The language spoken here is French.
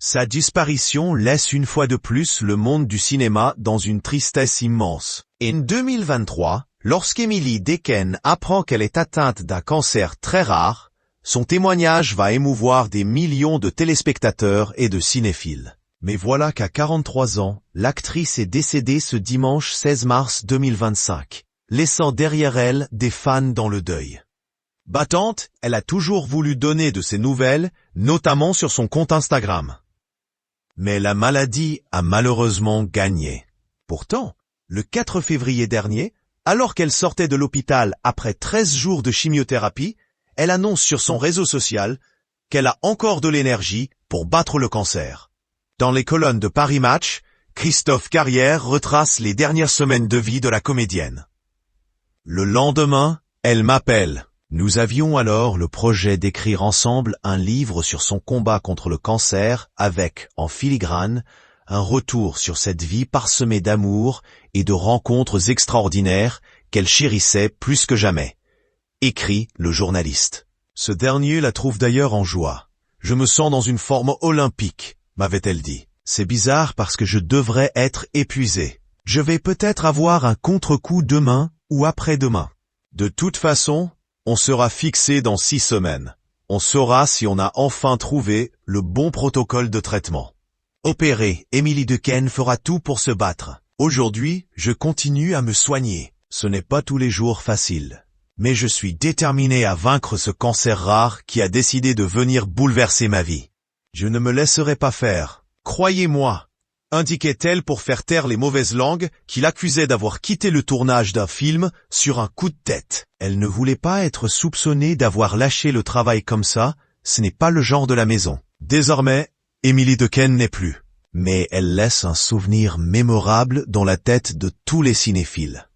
Sa disparition laisse une fois de plus le monde du cinéma dans une tristesse immense. En 2023, lorsqu'Emily Dequenne apprend qu'elle est atteinte d'un cancer très rare, son témoignage va émouvoir des millions de téléspectateurs et de cinéphiles. Mais voilà qu'à 43 ans, l'actrice est décédée ce dimanche 16 mars 2025, laissant derrière elle des fans dans le deuil. Battante, elle a toujours voulu donner de ses nouvelles, notamment sur son compte Instagram. Mais la maladie a malheureusement gagné. Pourtant, le 4 février dernier, alors qu'elle sortait de l'hôpital après 13 jours de chimiothérapie, elle annonce sur son réseau social qu'elle a encore de l'énergie pour battre le cancer. Dans les colonnes de Paris Match, Christophe Carrière retrace les dernières semaines de vie de la comédienne. Le lendemain, elle m'appelle. Nous avions alors le projet d'écrire ensemble un livre sur son combat contre le cancer avec, en filigrane, un retour sur cette vie parsemée d'amour et de rencontres extraordinaires qu'elle chérissait plus que jamais. Écrit le journaliste. Ce dernier la trouve d'ailleurs en joie. Je me sens dans une forme olympique, m'avait-elle dit. C'est bizarre parce que je devrais être épuisé. Je vais peut-être avoir un contre-coup demain ou après-demain. De toute façon, on sera fixé dans 6 semaines. On saura si on a enfin trouvé le bon protocole de traitement. Opérée, Emily Dequenne fera tout pour se battre. Aujourd'hui, je continue à me soigner. Ce n'est pas tous les jours facile. Mais je suis déterminé à vaincre ce cancer rare qui a décidé de venir bouleverser ma vie. Je ne me laisserai pas faire. Croyez-moi, indiquait-elle pour faire taire les mauvaises langues qui l'accusaient d'avoir quitté le tournage d'un film sur un coup de tête. Elle ne voulait pas être soupçonnée d'avoir lâché le travail comme ça, ce n'est pas le genre de la maison. Désormais, Emily Dequenne n'est plus. Mais elle laisse un souvenir mémorable dans la tête de tous les cinéphiles.